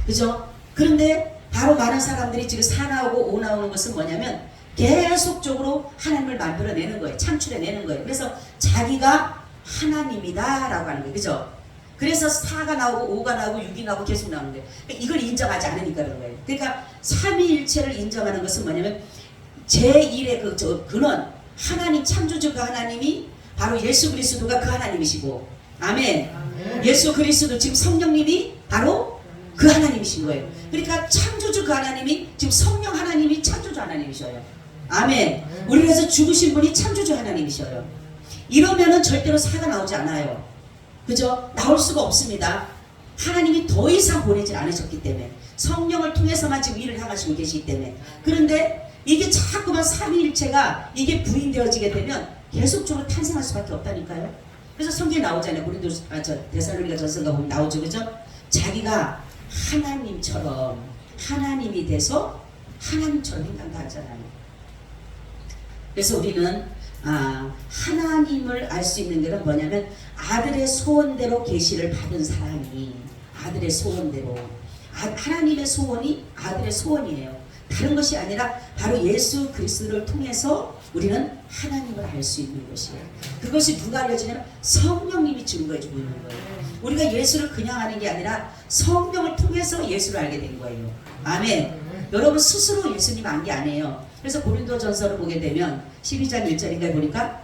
그죠? 그런데 바로 많은 사람들이 지금 4 나오고 5 나오는 것은 뭐냐면 계속적으로 하나님을 만들어내는 거예요. 창출해내는 거예요. 그래서 자기가 하나님이다 라고 하는 거예요. 그죠? 그래서 4가 나오고 5가 나오고 6이 나오고 계속 나오는 거예요. 이걸 인정하지 않으니까 그런 거예요. 그러니까 삼위일체를 인정하는 것은 뭐냐면 제1의 그 근원, 하나님 창조주 그 하나님이 바로 예수 그리스도가 그 하나님이시고, 아멘. 예수 그리스도 지금 성령님이 바로 그 하나님이신 거예요. 그러니까 창조주 그 하나님이 지금 성령 하나님이 창조주 하나님이셔요. 아멘. 우리 그래서 죽으신 분이 창조주 하나님이셔요. 이러면은 절대로 4가 나오지 않아요. 그죠? 나올 수가 없습니다. 하나님이 더 이상 보내지 않으셨기 때문에, 성령을 통해서만 지금 일을 향하시고 계시기 때문에. 그런데 이게 자꾸만 삼위일체가 이게 부인되어지게 되면 계속적으로 탄생할 수밖에 없다니까요. 그래서 성경에 나오잖아요. 우리도 데살로니가 전서가 보면 나오죠. 그죠? 자기가 하나님처럼 하나님이 돼서 하나님처럼 행한다 하잖아요. 그래서 우리는 하나님을 알 수 있는 데는 뭐냐면 아들의 소원대로 계시를 받은 사람이, 아들의 소원대로, 하나님의 소원이 아들의 소원이에요. 다른 것이 아니라 바로 예수 그리스도를 통해서 우리는 하나님을 알 수 있는 것이에요. 그것이 누가 알려주냐면 성령님이 증거해주고 있는 거예요. 우리가 예수를 그냥 아는 게 아니라 성령을 통해서 예수를 알게 된 거예요. 아멘. 여러분 스스로 예수님 안 게 아니에요. 그래서 고린도전서를 보게 되면 12장 1절인가 보니까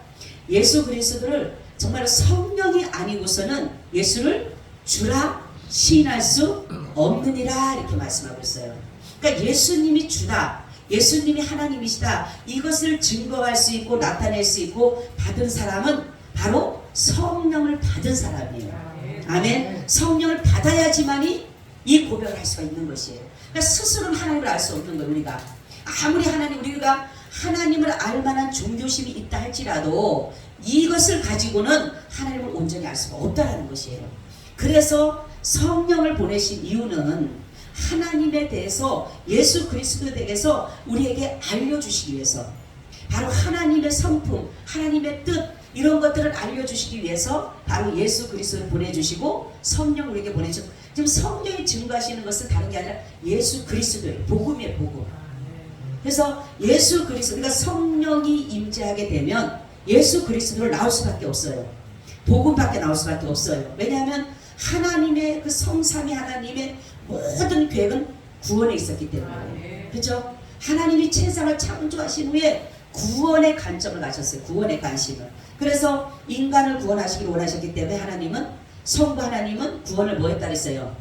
예수 그리스도를 정말 성령이 아니고서는 예수를 주라 시인할 수 없느니라 이렇게 말씀하고 있어요. 그러니까 예수님이 주다, 예수님이 하나님이시다, 이것을 증거할 수 있고 나타낼 수 있고 받은 사람은 바로 성령을 받은 사람이에요. 아멘. 성령을 받아야지만이 이 고백을 할 수가 있는 것이에요. 그러니까 스스로는 하나님을 알 수 없는 거예요. 우리가 아무리 우리가 하나님을 알 만한 종교심이 있다 할지라도 이것을 가지고는 하나님을 온전히 알 수가 없다는 것이에요. 그래서 성령을 보내신 이유는 하나님에 대해서, 예수 그리스도에 대해서 우리에게 알려주시기 위해서, 바로 하나님의 성품, 하나님의 뜻, 이런 것들을 알려주시기 위해서 바로 예수 그리스도를 보내주시고 성령 우리에게 보내주시고, 지금 성령이 증거하시는 것은 다른 게 아니라 예수 그리스도예요. 복음이에요. 복음. 그래서 예수 그리스도, 그러니까 성령이 임재하게 되면 예수 그리스도를 나올 수밖에 없어요. 복음밖에 나올 수밖에 없어요. 왜냐하면 하나님의 그 성삼위 하나님의 모든 계획은 구원에 있었기 때문에. 그렇죠? 하나님이 세상을 창조하신 후에 구원의 관점을 가졌어요. 구원의 관심을. 그래서 인간을 구원하시기를 원하셨기 때문에 하나님은, 성부 하나님은 구원을 뭐 했다 그랬어요?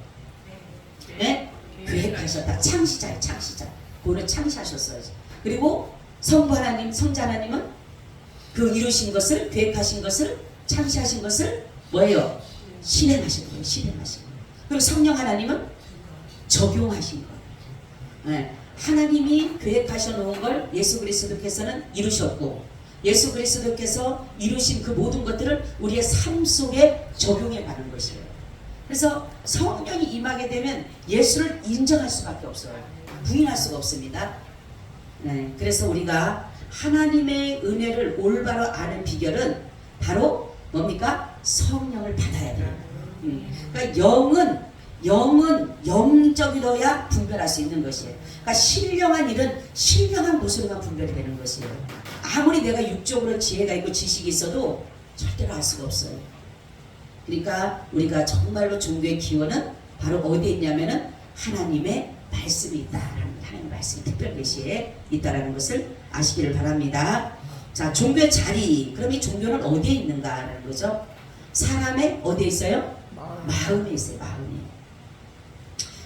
네? 계획하셨다. 창시자예요. 창시자. 구원을 창시하셨어요. 그리고 성부 하나님, 성자 하나님은 그 이루신 것을, 계획하신 것을, 창시하신 것을 뭐예요? 실행하신 거예요. 실행하신 거예요. 그리고 성령 하나님은 적용하신 거예요. 네. 하나님이 계획하셔 놓은 걸 예수 그리스도께서는 이루셨고, 예수 그리스도께서 이루신 그 모든 것들을 우리의 삶 속에 적용해 가는 것이에요. 그래서 성령이 임하게 되면 예수를 인정할 수밖에 없어요. 부인할 수가 없습니다. 네, 그래서 우리가 하나님의 은혜를 올바로 아는 비결은 바로 뭡니까? 성령을 받아야 돼요. 그러니까 영은 영적이어야 분별할 수 있는 것이에요. 그러니까 신령한 일은 신령한 모습으로만 분별이 되는 것이에요. 아무리 내가 육적으로 지혜가 있고 지식이 있어도 절대로 알 수가 없어요. 그러니까 우리가 정말로 종교의 기원은 바로 어디에 있냐면은 하나님의 말씀이 있다라는, 하나님의 말씀이 특별 계시에 있다라는 것을 아시기를 바랍니다. 자, 종교의 자리. 그럼 이 종교는 어디에 있는가라는 거죠. 사람의 어디에 있어요? 마음에 있어요. 마음에.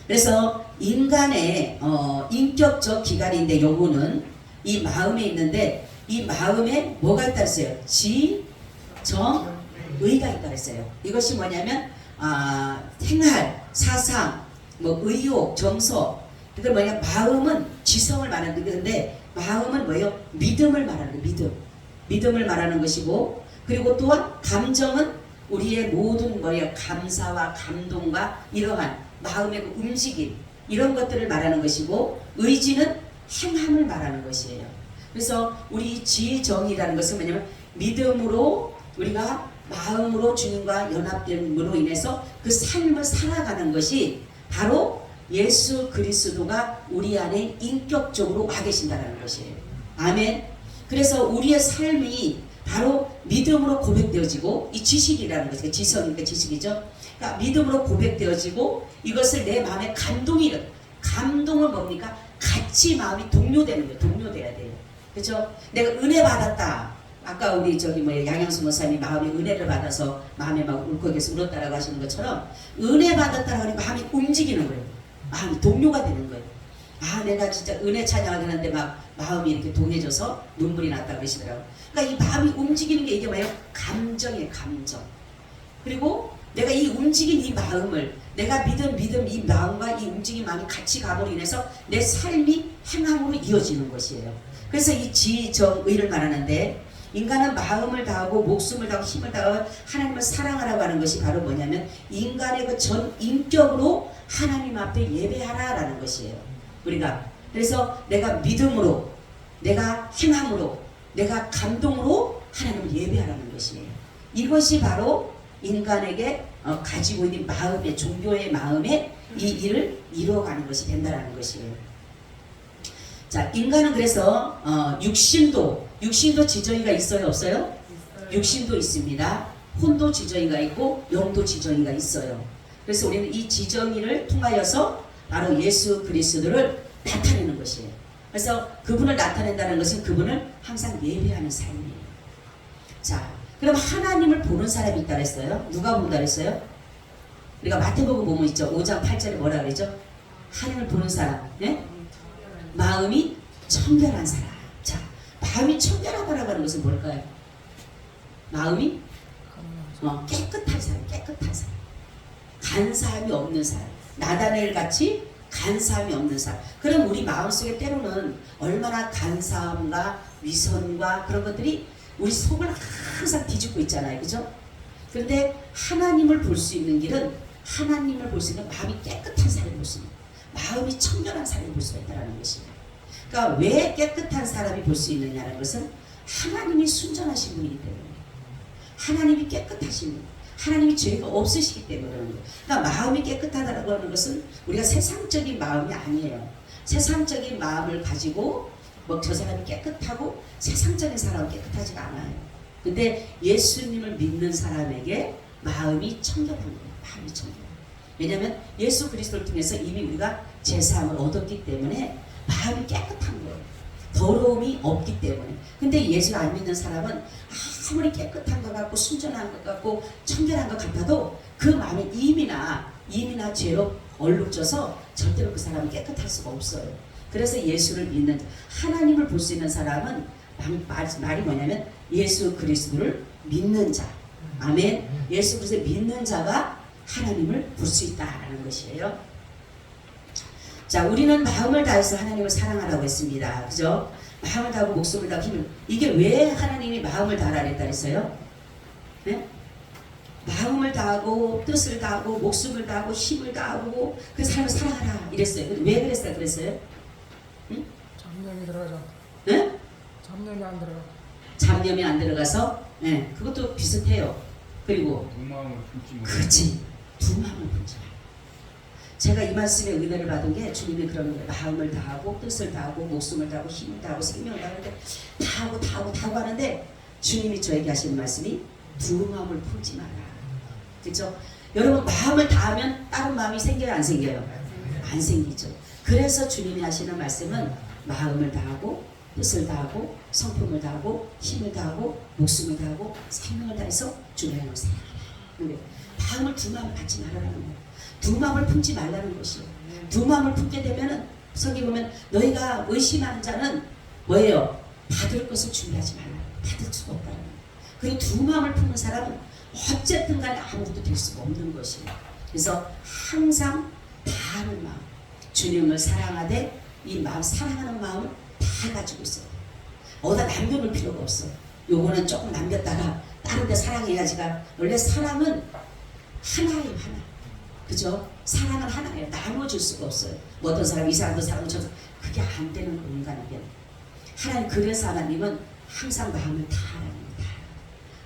그래서 인간의 인격적 기관인데 요거는 이 마음에 있는데 이 마음에 뭐가 있다 했어요? 지, 정, 의가 있다 했어요. 이것이 뭐냐면 생활, 사상, 뭐 의욕, 정서. 그러니까 뭐냐, 마음은 지성을 말하는 건데 마음은 뭐예요? 믿음을 말하는 거예요. 믿음을 말하는 것이고, 그리고 또한 감정은 우리의 모든 뭐예요? 감사와 감동과 이러한 마음의 그 움직임, 이런 것들을 말하는 것이고, 의지는 행함을 말하는 것이에요. 그래서 우리 지정이라는 것은 뭐냐면 믿음으로 우리가 마음으로 주님과 연합됨으로 인해서 그 삶을 살아가는 것이 바로 예수 그리스도가 우리 안에 인격적으로 와 계신다는 것이에요. 아멘. 그래서 우리의 삶이 바로 믿음으로 고백되어지고, 이 지식이라는 것이 지성이니까 지식이죠. 그러니까 믿음으로 고백되어지고, 이것을 내 마음에 감동은 뭡니까? 같이 마음이 동요되는 거예요. 동요돼야 돼요. 그렇죠? 내가 은혜 받았다. 아까 우리 양영수 목사님이 마음에 은혜를 받아서 마음에 막 울컥해서 울었다라고 하시는 것처럼 은혜 받았다라고 하니 마음이 움직이는 거예요. 마음이 동요가 되는 거예요. 아, 내가 진짜 은혜 찬양을 하는데 막 마음이 이렇게 동해져서 눈물이 났다 그러시더라고요. 그러니까 이 마음이 움직이는 게 이게 뭐예요? 감정이에요. 감정. 그리고 내가 이 움직인 이 마음을, 내가 믿은 이 마음과 이 움직인 마음이 같이 감으로 인해서 내 삶이 행함으로 이어지는 것이에요. 그래서 이 지정의를 말하는데, 인간은 마음을 다하고 목숨을 다하고 힘을 다하고 하나님을 사랑하라고 하는 것이 바로 뭐냐면 인간의 그 전 인격으로 하나님 앞에 예배하라라는 것이에요. 우리가 그래서 내가 믿음으로, 내가 행함으로, 내가 감동으로 하나님을 예배하라는 것이에요. 이것이 바로 인간에게 가지고 있는 마음의, 종교의 마음에 이 일을 이루어가는 것이 된다라는 것이에요. 자, 인간은 그래서 육신도 지정의가 있어요, 없어요? 육신도 있습니다. 혼도 지정의가 있고 영도 지정의가 있어요. 그래서 우리는 이 지정의를 통하여서 바로 예수 그리스도를 나타내는 것이에요. 그래서 그분을 나타낸다는 것은 그분을 항상 예배하는 삶이에요. 자, 그럼 하나님을 보는 사람이 있다 그랬어요. 누가 본다 그랬어요? 우리가 마태복음 보면 있죠. 5장 8절에 뭐라 그랬죠? 하나님을 보는 사람. 네? 마음이 청결한 사람. 자, 마음이 청결하다라고 하는 것은 뭘까요? 마음이 깨끗한 사람, 깨끗한 사람. 간사함이 없는 사람. 나다넬 같이 간사함이 없는 사람. 그럼 우리 마음속에 때로는 얼마나 간사함과 위선과 그런 것들이 우리 속을 항상 뒤집고 있잖아요. 그죠? 그런데 하나님을 볼 수 있는 길은, 하나님을 볼 수 있는 마음이 깨끗한 사람을 볼 수 있는, 마음이 청결한 사람이 볼 수가 있다는 것입니다. 그러니까 왜 깨끗한 사람이 볼 수 있느냐는 것은 하나님이 순전하신 분이기 때문에, 하나님이 깨끗하신 분, 하나님이 죄가 없으시기 때문에 그런 거예요. 그러니까 마음이 깨끗하다고 하는 것은 우리가 세상적인 마음이 아니에요. 세상적인 마음을 가지고 저 사람이 깨끗하고 세상적인 사람은 깨끗하지가 않아요. 근데 예수님을 믿는 사람에게 마음이 청결한 거예요. 마음이 청결해요. 왜냐하면 예수 그리스도를 통해서 이미 우리가 제사함을 얻었기 때문에 마음이 깨끗한 거예요. 더러움이 없기 때문에. 근데 예수를 안 믿는 사람은 아무리 깨끗한 것 같고 순전한 것 같고 청결한 것 같아도 그 마음이 이미나 죄로 얼룩져서 절대로 그 사람은 깨끗할 수가 없어요. 그래서 예수를 믿는, 하나님을 볼 수 있는 사람은 말이 뭐냐면 예수 그리스도를 믿는 자. 아멘. 예수 그리스도를 믿는 자가 하나님을 볼 수 있다라는 것이에요. 자, 우리는 마음을 다해서 하나님을 사랑하라고 했습니다. 그죠? 마음을 다하고 목숨을 다하고 힘을. 이게 왜 하나님이 마음을 다하라 그랬다 그랬어요? 네? 마음을 다하고 뜻을 다하고 목숨을 다하고 힘을 다하고 그 사람을 사랑하라 이랬어요. 왜 그랬어요? 응? 잡념이 들어가죠. 네? 잡념이 안 들어가. 잡념이 안 들어가서 네, 그것도 비슷해요. 그리고 두 마음을 품지 못. 그렇지. 두 마음을 품지 마. 제가 이 말씀에 은혜를 받은 게 주님이 그러는 거예요. 마음을 다하고 뜻을 다하고 목숨을 다하고 힘을 다하고 생명을 다하는데 다하고 하는데 주님이 저에게 하시는 말씀이 두 마음을 품지 마라. 그렇죠? 여러분 마음을 다하면 다른 마음이 생겨요? 안 생겨요? 안 생기죠. 그래서 주님이 하시는 말씀은 마음을 다하고 뜻을 다하고 성품을 다하고 힘을 다하고 목숨을 다하고 생명을 다해서 주님을 사랑하라. 근데 마음을 두 마음을 갖지 말라는 거예요. 두 마음을 품지 말라는 것이요. 두 마음을 품게 되면은 성경 보면 너희가 의심하는 자는 뭐예요? 받을 것을 준비하지 말라. 받을 수가 없다는 거예요. 그리고 두 마음을 품는 사람은 어쨌든 간에 아무것도 될 수가 없는 것이에요. 그래서 항상 다하는 마음, 주님을 사랑하되 이 마음, 사랑하는 마음을 다 가지고 있어요. 어디다 남겨놓을 필요가 없어. 요거는 조금 남겼다가 다른 데 사랑해야지가. 원래 사랑은 하나예요, 하나. 그죠? 사랑은 하나예요. 나눠줄 수가 없어요. 뭐 어떤 사람 이 사람도 사람도 저 그게 안 되는 거 인간에게. 하나님, 그래서 하나님은 항상 마음을 다 하라는 거다.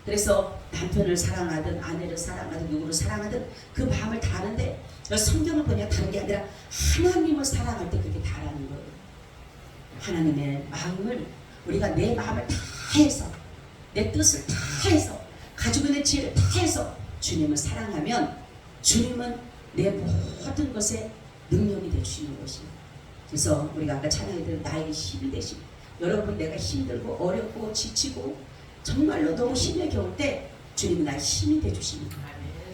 그래서 남편을 사랑하든 아내를 사랑하든 누구를 사랑하든 그 마음을 다 하는데 성경을 보니까 다른 게 아니라 하나님을 사랑할 때 그렇게 다 하라는 거예요. 하나님의 마음을 우리가 내 마음을 다 해서 내 뜻을 다 해서 가지고 있는 지혜를 다 해서 주님을 사랑하면 주님은 내 모든 것에 능력이 되주시는 것이에요. 그래서 우리가 아까 찬양했던 나에게 힘이 되시고 여러분 내가 힘들고 어렵고 지치고 정말로 너무 힘에 겨울 때 주님은 나의 힘이 되주시는 거예요.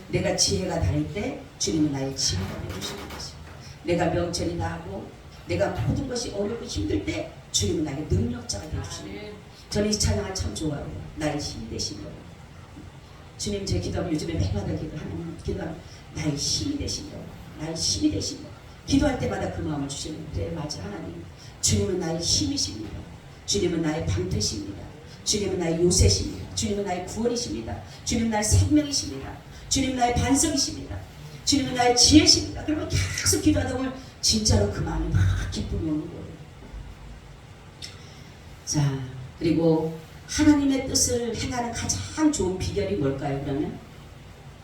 내가 지혜가 다닐 때 주님은 나의 지혜가 되주시는 것이에요. 내가 명철이 나고 내가 모든 것이 어렵고 힘들 때 주님은 나에게 능력자가 되주시는 거예요. 저는 이 찬양을 참 좋아해요. 나의 힘이 되시는 거예요. 주님 제 기도하면 요즘에 매일마다 기도하는 기도하면 나의 힘이 되신 거예요. 나의 힘이 되신 거예요. 기도할 때마다 그 마음을 주시는 거예요. 맞아 하나님. 주님은 나의 힘이십니다. 주님은 나의 방패십니다. 주님은 나의 요새십니다. 주님은 나의 구원이십니다. 주님은 나의 생명이십니다. 주님은 나의 반석이십니다. 주님은 나의 지혜십니다. 그러면 계속 기도하다 보면 진짜로 그 마음이 막 기쁨이 오는 거예요. 자, 그리고 하나님의 뜻을 행하는 가장 좋은 비결이 뭘까요? 그러면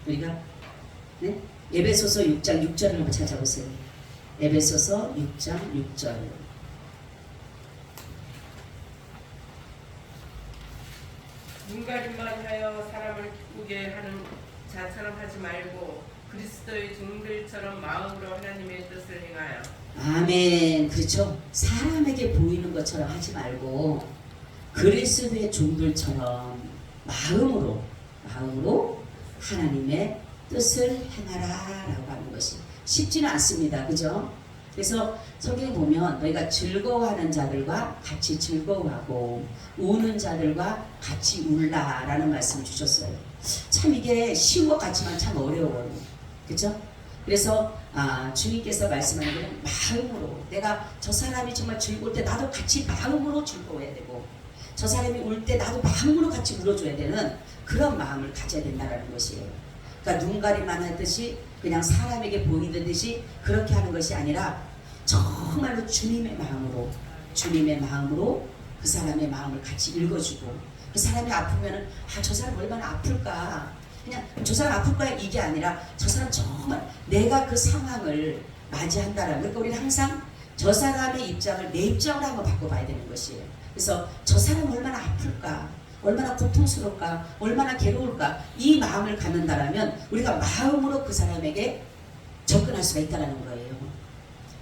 우리가 네? 에베소서 6장 6절을 한번 찾아보세요. 에베소서 6장 6절. 눈가림만 하여 사람을 기쁘게 하는 자처럼 하지 말고 그리스도의 종들처럼 마음으로 하나님의 뜻을 행하여. 아멘. 그렇죠. 사람에게 보이는 것처럼 하지 말고 그리스도의 종들처럼 마음으로 하나님의 뜻을 행하라라고 하는 것이 쉽지는 않습니다. 그죠? 그래서 성경에 보면 너희가 즐거워하는 자들과 같이 즐거워하고 우는 자들과 같이 울라라는 말씀을 주셨어요. 참 이게 쉬운 것 같지만 참 어려워요. 그죠? 그래서 주님께서 말씀하는 것은 마음으로 내가 저 사람이 정말 즐거울 때 나도 같이 마음으로 즐거워야 되고 저 사람이 울 때 나도 마음으로 같이 울어줘야 되는 그런 마음을 가져야 된다는 것이에요. 그러니까 눈가림만 하듯이 그냥 사람에게 보이는 듯이 그렇게 하는 것이 아니라 정말로 주님의 마음으로 그 사람의 마음을 같이 읽어주고 그 사람이 아프면은 저 사람 얼마나 아플까 그냥 저 사람 아플까 이게 아니라 저 사람 정말 내가 그 상황을 맞이한다라는 그러니까 우리는 항상 저 사람의 입장을 내 입장으로 한번 바꿔봐야 되는 것이에요. 그래서 저 사람 얼마나 아플까 얼마나 고통스러울까 얼마나 괴로울까 이 마음을 갖는다라면 우리가 마음으로 그 사람에게 접근할 수가 있다는 거예요.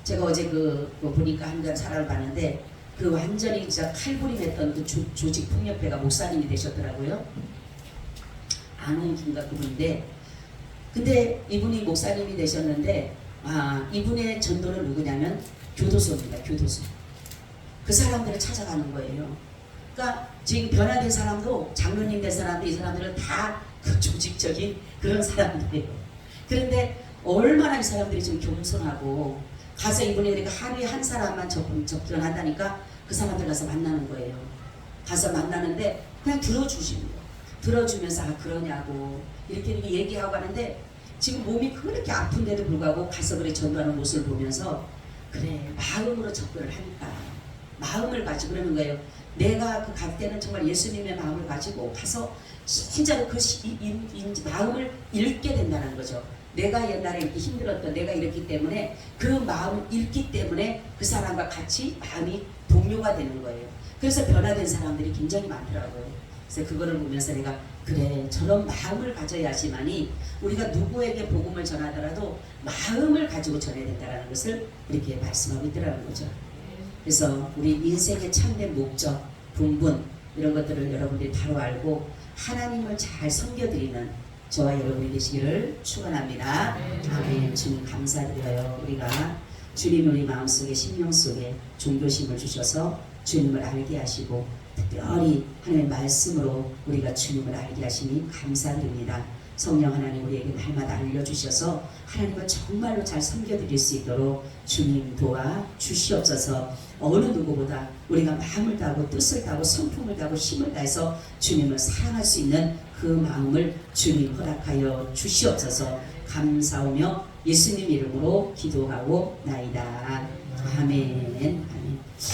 제가 어제 보니까 한 사람을 봤는데 그 완전히 진짜 칼부림했던 그 조직 폭력배가 목사님이 되셨더라고요. 안홍기인가 그분인데 근데 이분이 목사님이 되셨는데 이분의 전도는 누구냐면 교도소입니다. 교도소. 그 사람들을 찾아가는 거예요. 그러니까 지금 변화된 사람도 장로님 된 사람도 이 사람들은 다 그 조직적인 그런 사람들이에요. 그런데 얼마나 이 사람들이 좀 겸손하고 가서 이분이 그러니까 하루에 한 사람만 접견한다니까 그 사람들 가서 만나는 거예요. 가서 만나는데 그냥 들어주십니다. 들어주면서 그러냐고 이렇게 얘기하고 하는데 지금 몸이 그렇게 아픈데도 불구하고 가서 그렇게 전도하는 모습을 보면서 그래 마음으로 접근을 하니까 마음을 가지고 그러는 거예요. 내가 그 갈 때는 정말 예수님의 마음을 가지고 가서 진짜로 그 마음을 읽게 된다는 거죠. 내가 옛날에 이렇게 힘들었던 내가 이랬기 때문에 그 마음을 읽기 때문에 그 사람과 같이 마음이 동료가 되는 거예요. 그래서 변화된 사람들이 굉장히 많더라고요. 그래서 그거를 보면서 내가 그래 저런 마음을 가져야지만이 우리가 누구에게 복음을 전하더라도 마음을 가지고 전해야 된다는 것을 이렇게 말씀하고 있더라는 거죠. 그래서 우리 인생의 참된 목적, 분분 이런 것들을 여러분들이 바로 알고 하나님을 잘 섬겨드리는 저와 여러분이 되시기를 축원합니다. 아멘. 주님 감사드려요. 우리가 주님 우리 마음속에 심령 속에 종교심을 주셔서 주님을 알게 하시고 특별히 하나님의 말씀으로 우리가 주님을 알게 하시니 감사드립니다. 성령 하나님 우리에게 날마다 알려주셔서 하나님을 정말로 잘 섬겨드릴 수 있도록 주님 도와 주시옵소서. 어느 누구보다 우리가 마음을 다하고 뜻을 다하고 성품을 다하고 힘을 다해서 주님을 사랑할 수 있는 그 마음을 주님 허락하여 주시옵소서. 감사하며 예수님 이름으로 기도하고 나이다. 아멘.